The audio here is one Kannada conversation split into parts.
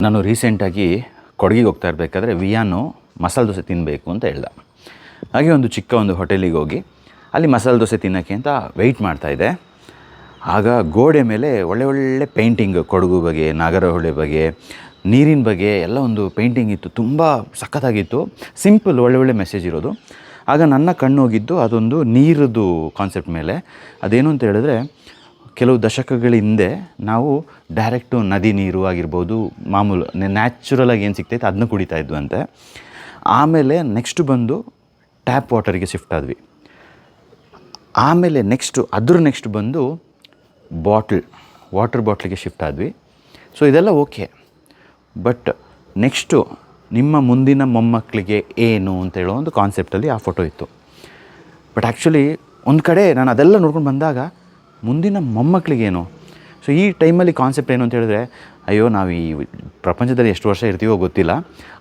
ನಾನು ರೀಸೆಂಟಾಗಿ ಕೊಡಗಿಗೆ ಹೋಗ್ತಾ ಇರಬೇಕಾದ್ರೆ ವಿಯಾನು ಮಸಾಲೆ ದೋಸೆ ತಿನ್ನಬೇಕು ಅಂತ ಹೇಳ್ದ. ಹಾಗೆ ಒಂದು ಚಿಕ್ಕ ಒಂದು ಹೋಟೆಲಿಗೆ ಹೋಗಿ ಅಲ್ಲಿ ಮಸಾಲೆ ದೋಸೆ ತಿನ್ನೋಕ್ಕೆ ಅಂತ ವೆಯ್ಟ್ ಮಾಡ್ತಾಯಿದ್ದೆ. ಆಗ ಗೋಡೆ ಮೇಲೆ ಒಳ್ಳೆ ಪೇಂಟಿಂಗ್, ಕೊಡಗು ಬಗ್ಗೆ, ನಾಗರಹೊಳೆ ಬಗ್ಗೆ, ನೀರಿನ ಬಗ್ಗೆ ಎಲ್ಲ ಒಂದು ಪೇಂಟಿಂಗ್ ಇತ್ತು. ತುಂಬ ಸಖತ್ತಾಗಿತ್ತು, ಸಿಂಪಲ್, ಒಳ್ಳೆ ಮೆಸೇಜ್ ಇರೋದು. ಆಗ ನನ್ನ ಕಣ್ಣು ಹೋಗಿದ್ದು ಅದೊಂದು ನೀರದ್ದು ಕಾನ್ಸೆಪ್ಟ್ ಮೇಲೆ. ಅದೇನು ಅಂತ ಹೇಳಿದ್ರೆ, ಕೆಲವು ದಶಕಗಳ ಹಿಂದೆ ನಾವು ಡೈರೆಕ್ಟು ನದಿ ನೀರು ಆಗಿರ್ಬೋದು, ಮಾಮೂಲು ನ್ಯಾಚುರಲಾಗಿ ಏನು ಸಿಗ್ತೈತೆ ಅದನ್ನ ಕುಡಿತಾ ಇದ್ವು ಅಂತೆ. ಆಮೇಲೆ ನೆಕ್ಸ್ಟು ಬಂದು ಟ್ಯಾಪ್ ವಾಟರಿಗೆ ಶಿಫ್ಟ್ ಆದ್ವಿ. ಆಮೇಲೆ ನೆಕ್ಸ್ಟ್ ಬಂದು ವಾಟರ್ ಬಾಟ್ಲಿಗೆ ಶಿಫ್ಟ್ ಆದ್ವಿ. ಸೊ ಇದೆಲ್ಲ ಓಕೆ, ಬಟ್ ನೆಕ್ಸ್ಟು ನಿಮ್ಮ ಮುಂದಿನ ಮೊಮ್ಮಕ್ಕಳಿಗೆ ಏನು ಅಂತ ಹೇಳೋ ಒಂದು ಕಾನ್ಸೆಪ್ಟಲ್ಲಿ ಆ ಫೋಟೋ ಇತ್ತು. ಬಟ್ ಆ್ಯಕ್ಚುಲಿ ಒಂದು ಕಡೆ ನಾನು ಅದೆಲ್ಲ ನೋಡ್ಕೊಂಡು ಬಂದಾಗ ಮುಂದಿನ ಮೊಮ್ಮಕ್ಕಳಿಗೇನು? ಸೊ ಈ ಟೈಮಲ್ಲಿ ಕಾನ್ಸೆಪ್ಟ್ ಏನು ಅಂತ ಹೇಳಿದ್ರೆ, ಅಯ್ಯೋ ನಾವು ಈ ಪ್ರಪಂಚದಲ್ಲಿ ಎಷ್ಟು ವರ್ಷ ಇರ್ತೀವೋ ಗೊತ್ತಿಲ್ಲ,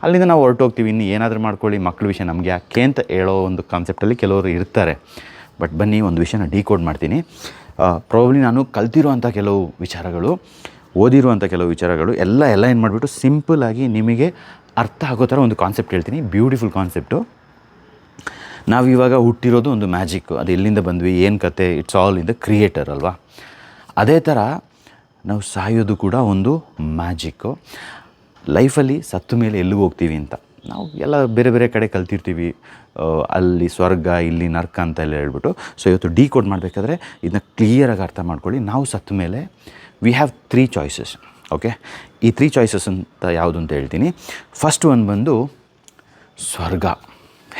ಅಲ್ಲಿಂದ ನಾವು ಹೊರಟೋಗ್ತೀವಿ, ಇನ್ನು ಏನಾದರೂ ಮಾಡ್ಕೊಳ್ಳಿ, ಮಕ್ಕಳ ವಿಷಯ ನಮಗೆ ಯಾಕೆ ಅಂತ ಹೇಳೋ ಒಂದು ಕಾನ್ಸೆಪ್ಟಲ್ಲಿ ಕೆಲವರು ಇರ್ತಾರೆ. ಬಟ್ ಬನ್ನಿ ಒಂದು ವಿಷಯನ ಡಿಕೋಡ್ ಮಾಡ್ತೀನಿ. ಪ್ರಾಬಬ್ಲಿ ನಾನು ಕಲ್ತಿರುವಂಥ ಕೆಲವು ವಿಚಾರಗಳು, ಓದಿರುವಂಥ ಕೆಲವು ವಿಚಾರಗಳು ಎಲ್ಲ ಏನು ಮಾಡಿಬಿಟ್ಟು ಸಿಂಪಲ್ಲಾಗಿ ನಿಮಗೆ ಅರ್ಥ ಆಗೋ ಥರ ಒಂದು ಕಾನ್ಸೆಪ್ಟ್ ಹೇಳ್ತೀನಿ. Beautiful concept. ನಾವಿವಾಗ ಹುಟ್ಟಿರೋದು ಒಂದು ಮ್ಯಾಜಿಕ್ಕು. ಅದು ಎಲ್ಲಿಂದ ಬಂದ್ವಿ, ಏನು ಕತೆ, it's all in the creator ಅಲ್ವಾ? ಅದೇ ಥರ ನಾವು ಸಾಯೋದು ಕೂಡ ಒಂದು ಮ್ಯಾಜಿಕ್ಕು. ಲೈಫಲ್ಲಿ ಸತ್ತ ಮೇಲೆ ಎಲ್ಲಿಗೆ ಹೋಗ್ತೀವಿ ಅಂತ ನಾವು ಎಲ್ಲ ಬೇರೆ ಕಡೆ ಕಲ್ತಿರ್ತೀವಿ. ಅಲ್ಲಿ ಸ್ವರ್ಗ, ಇಲ್ಲಿ ನರ್ಕ ಅಂತೆಲ್ಲ ಹೇಳ್ಬಿಟ್ಟು. ಸೊ ಇವತ್ತು ಡಿಕೋಡ್ ಮಾಡಬೇಕಾದ್ರೆ ಇದನ್ನ ಕ್ಲಿಯರಾಗಿ ಅರ್ಥ ಮಾಡ್ಕೊಳ್ಳಿ. ನಾವು ಸತ್ತ ಮೇಲೆ ವಿ ಹ್ಯಾವ್ 3 ಚಾಯ್ಸಸ್. ಓಕೆ, ಈ 3 ಚಾಯ್ಸಸ್ ಅಂತ ಯಾವುದು ಅಂತ ಹೇಳ್ತೀನಿ. ಫಸ್ಟ್ ಒನ್ ಬಂದು ಸ್ವರ್ಗ,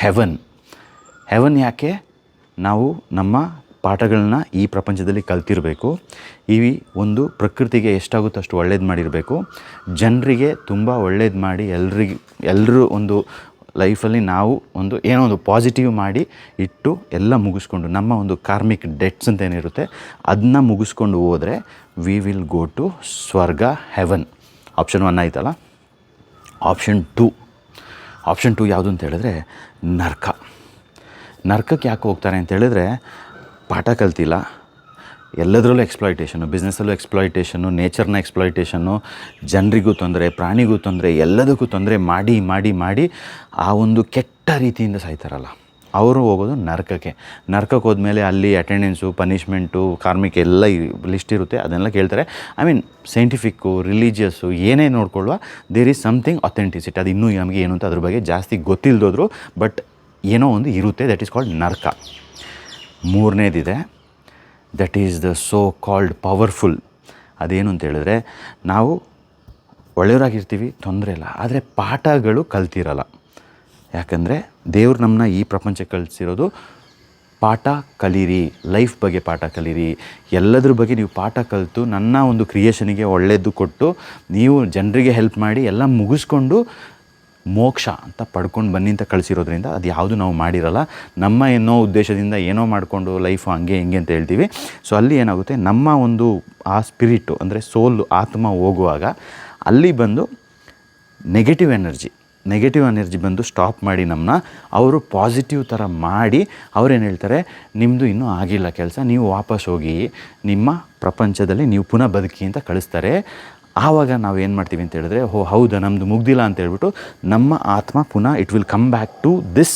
ಹೆವನ್. ಯಾಕೆ? ನಾವು ನಮ್ಮ ಪಾಠಗಳನ್ನ ಈ ಪ್ರಪಂಚದಲ್ಲಿ ಕಲ್ತಿರಬೇಕು. ಈ ಒಂದು ಪ್ರಕೃತಿಗೆ ಎಷ್ಟಾಗುತ್ತೋ ಅಷ್ಟು ಒಳ್ಳೇದು ಮಾಡಿರಬೇಕು. ಜನರಿಗೆ ತುಂಬ ಒಳ್ಳೇದು ಮಾಡಿ ಎಲ್ಲರೂ ಒಂದು ಲೈಫಲ್ಲಿ ನಾವು ಏನೋ ಒಂದು ಪಾಸಿಟಿವ್ ಮಾಡಿ ಇಟ್ಟು ಎಲ್ಲ ಮುಗಿಸ್ಕೊಂಡು ನಮ್ಮ ಒಂದು ಕಾರ್ಮಿಕ್ ಡೆಟ್ಸ್ ಅಂತ ಏನಿರುತ್ತೆ ಅದನ್ನ ಮುಗಿಸ್ಕೊಂಡು ಹೋದರೆ ವಿ ವಿಲ್ ಗೋ ಟು ಸ್ವರ್ಗ, ಹೆವನ್. ಆಪ್ಷನ್ 1 ಆಯ್ತಲ್ಲ. ಆಪ್ಷನ್ 2 ಯಾವುದು ಅಂತ ಹೇಳಿದ್ರೆ ನರ್ಕಕ್ಕೆ ಯಾಕೆ ಹೋಗ್ತಾರೆ ಅಂತ ಹೇಳಿದ್ರೆ, ಪಾಠ ಕಲ್ತಿಲ್ಲ, ಎಲ್ಲದರಲ್ಲೂ ಎಕ್ಸ್ಪ್ಲಾಯ್ಟೇಷನು, ಬಿಸ್ನೆಸ್ಸಲ್ಲೂ ಎಕ್ಸ್ಪ್ಲಾಯ್ಟೇಷನು, ನೇಚರ್ನ ಎಕ್ಸ್ಪ್ಲಾಯ್ಟೇಷನ್ನು, ಜನರಿಗೂ ತೊಂದರೆ, ಪ್ರಾಣಿಗೂ ತೊಂದರೆ, ಎಲ್ಲದಕ್ಕೂ ತೊಂದರೆ ಮಾಡಿ ಆ ಒಂದು ಕೆಟ್ಟ ರೀತಿಯಿಂದ ಸಾಯ್ತಾರಲ್ಲ, ಅವರು ಹೋಗೋದು ನರ್ಕಕ್ಕೆ ಹೋದ್ಮೇಲೆ ಅಲ್ಲಿ ಅಟೆಂಡೆನ್ಸು, ಪನಿಷ್ಮೆಂಟು, ಕಾರ್ಮಿಕ ಎಲ್ಲ ಲಿಸ್ಟ್ ಇರುತ್ತೆ. ಅದನ್ನೆಲ್ಲ ಕೇಳ್ತಾರೆ. ಐ ಮೀನ್ ಸೈಂಟಿಫಿಕ್ಕು, ರಿಲಿಜಿಯಸ್ಸು ಏನೇ ನೋಡ್ಕೊಳ್ಳುವ, ದೇರ್ ಈಸ್ ಸಮಥಿಂಗ್ ಅಥೆಂಟಿಸಿಟಿ. ಅದು ಇನ್ನೂ ನಮಗೆ ಏನು ಅಂತ ಅದ್ರ ಬಗ್ಗೆ ಜಾಸ್ತಿ ಗೊತ್ತಿಲ್ಲದೋದ್ರು, ಬಟ್ ಏನೋ ಒಂದು ಇರುತ್ತೆ. ದಟ್ ಈಸ್ ಕಾಲ್ಡ್ ನರ್ಕ. 3ನೇದಿದೆ, that is the so called powerful. ಅದೇನು ಅಂತ ಹೇಳಿದ್ರೆ, ನಾವು ಒಳ್ಳೆಯವರಾಗಿರ್ತೀವಿ, ತೊಂದರೆ ಇಲ್ಲ, ಆದರೆ ಪಾಠಗಳು ಕಲ್ತಿರಲ್ಲ. ಯಾಕಂದರೆ ದೇವ್ರು ನಮ್ಮನ್ನ ಈ ಪ್ರಪಂಚಕ್ಕೆ ಕಳಿಸಿರೋದು ಪಾಠ ಕಲೀರಿ, ಲೈಫ್ ಬಗ್ಗೆ ಪಾಠ ಕಲೀರಿ, ಎಲ್ಲದ್ರ ಬಗ್ಗೆ ನೀವು ಪಾಠ ಕಲಿತು ನನ್ನ ಒಂದು ಕ್ರಿಯೇಷನಿಗೆ ಒಳ್ಳೆಯದು ಕೊಟ್ಟು ನೀವು ಜನರಿಗೆ ಹೆಲ್ಪ್ ಮಾಡಿ ಎಲ್ಲ ಮುಗಿಸ್ಕೊಂಡು ಮೋಕ್ಷ ಅಂತ ಪಡ್ಕೊಂಡು ಬನ್ನಿ ಅಂತ ಕಳಿಸಿರೋದ್ರಿಂದ ಅದು ಯಾವುದು ನಾವು ಮಾಡಿರಲ್ಲ. ನಮ್ಮ ಏನೋ ಉದ್ದೇಶದಿಂದ ಏನೋ ಮಾಡಿಕೊಂಡು ಲೈಫು ಹಂಗೆ ಹಿಂಗೆ ಅಂತ ಹೇಳ್ತೀವಿ. ಸೊ ಅಲ್ಲಿ ಏನಾಗುತ್ತೆ, ನಮ್ಮ ಒಂದು ಆ ಸ್ಪಿರಿಟು ಅಂದರೆ ಸೋಲು, ಆತ್ಮ ಹೋಗುವಾಗ ಅಲ್ಲಿ ಬಂದು ನೆಗೆಟಿವ್ ಎನರ್ಜಿ ಬಂದು ಸ್ಟಾಪ್ ಮಾಡಿ ನಮ್ಮನ್ನ ಅವರು ಪಾಸಿಟಿವ್ ಥರ ಮಾಡಿ ಅವ್ರೇನು ಹೇಳ್ತಾರೆ, ನಿಮ್ಮದು ಇನ್ನೂ ಆಗಿಲ್ಲ ಕೆಲಸ, ನೀವು ವಾಪಸ್ ಹೋಗಿ ನಿಮ್ಮ ಪ್ರಪಂಚದಲ್ಲಿ ನೀವು ಪುನಃ ಬದುಕಿ ಅಂತ ಕಳಿಸ್ತಾರೆ. ಆವಾಗ ನಾವು ಏನು ಮಾಡ್ತೀವಿ ಅಂತ ಹೇಳಿದ್ರೆ, ಹೌದಾ ನಮ್ಮದು ಮುಗ್ದಿಲ್ಲ ಅಂತ ಹೇಳ್ಬಿಟ್ಟು ನಮ್ಮ ಆತ್ಮ ಪುನಃ it will come back to this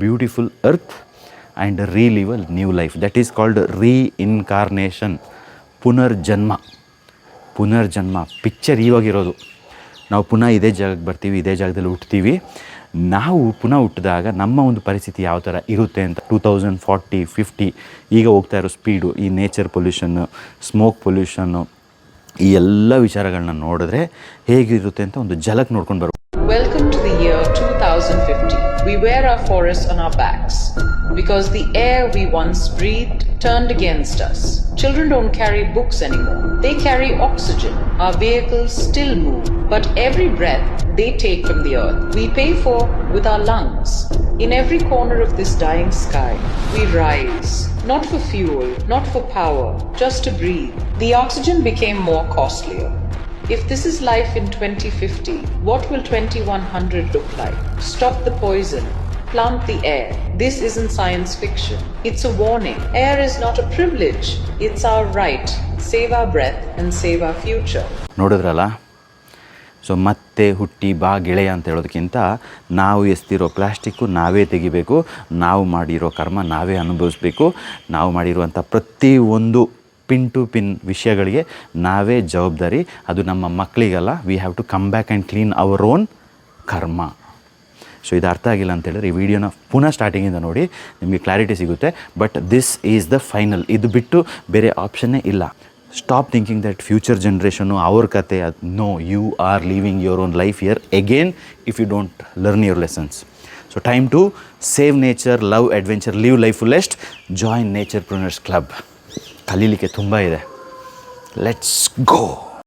beautiful earth and relive a new life. That is called reincarnation, ಪುನರ್ಜನ್ಮ. ಪಿಕ್ಚರ್ ಇವಾಗಿರೋದು. ನಾವು ಪುನಃ ಇದೇ ಜಾಗಕ್ಕೆ ಬರ್ತೀವಿ, ಇದೇ ಜಾಗದಲ್ಲಿ ಹುಟ್ತೀವಿ. ನಾವು ಪುನಃ ಹುಟ್ಟಿದಾಗ ನಮ್ಮ ಒಂದು ಪರಿಸ್ಥಿತಿ ಯಾವ ಥರ ಇರುತ್ತೆ ಅಂತ 2040, 50 ಈಗ ಹೋಗ್ತಾ ಇರೋ ಸ್ಪೀಡು, ಈ ನೇಚರ್ ಪೊಲ್ಯೂಷನ್ನು, ಸ್ಮೋಕ್ ಪೊಲ್ಯೂಷನ್ನು, ಈ ಎಲ್ಲ ವಿಚಾರಗಳನ್ನ ನೋಡಿದ್ರೆ ಹೇಗಿರುತ್ತೆ ಅಂತ ಒಂದು ಝಲಕ್ ನೋಡ್ಕೊಂಡು ಬರ್ಬೋದು. Welcome to the year 2050. We wear our forests on our backs because the air we once breathed turned against us. Children don't carry books anymore. They carry oxygen. Our vehicles still move, but every breath they take from the earth, we pay for with our lungs. In every corner of this dying sky, we rise. Not for fuel, not for power, just to breathe. The oxygen became more costlier. If this is life in 2050, what will 2100 look like? Stop the poison. Plant the air. This isn't science fiction. It's a warning. Air is not a privilege. It's our right. Save our breath and save our future. ನೋಡಿದ್ರಲ್ಲ? ಸೊ ಮತ್ತೆ ಹುಟ್ಟಿ ಬಾ ಗೆಳೆಯ ಅಂತ ಹೇಳೋದಕ್ಕಿಂತ ನಾವು ಎಸ್ತಿರೋ ಪ್ಲಾಸ್ಟಿಕ್ಕು ನಾವೇ ತೆಗಿಬೇಕು, ನಾವು ಮಾಡಿರೋ ಕರ್ಮ ನಾವೇ ಅನುಭವಿಸ್ಬೇಕು, ನಾವು ಮಾಡಿರುವಂಥ ಪ್ರತಿಯೊಂದು ಪಿನ್ ಟು ಪಿನ್ ವಿಷಯಗಳಿಗೆ ನಾವೇ ಜವಾಬ್ದಾರಿ. ಅದು ನಮ್ಮ ಮಕ್ಕಳಿಗಲ್ಲ. We have to come back and clean our own karma. So ಇದು ಅರ್ಥ ಆಗಿಲ್ಲ ಅಂತ ಹೇಳಿದ್ರೆ ಈ ವಿಡಿಯೋನ ಪುನಃ ಸ್ಟಾರ್ಟಿಂಗಿಂದ ನೋಡಿ, ನಿಮಗೆ ಕ್ಲಾರಿಟಿ ಸಿಗುತ್ತೆ. But this is the final. ಇದು ಬಿಟ್ಟು ಬೇರೆ ಆಪ್ಷನ್ನೇ ಇಲ್ಲ. Stop thinking that future generation ಅವ್ರ ಕತೆ. No, you are leaving your own life here again if you don't learn your lessons. So time to save nature, love adventure, live life fullest, join nature pruners club. ಕಲೀಲಿಕ್ಕೆ ತುಂಬ ಇದೆ. ಲೆಟ್ಸ್ ಗೋ.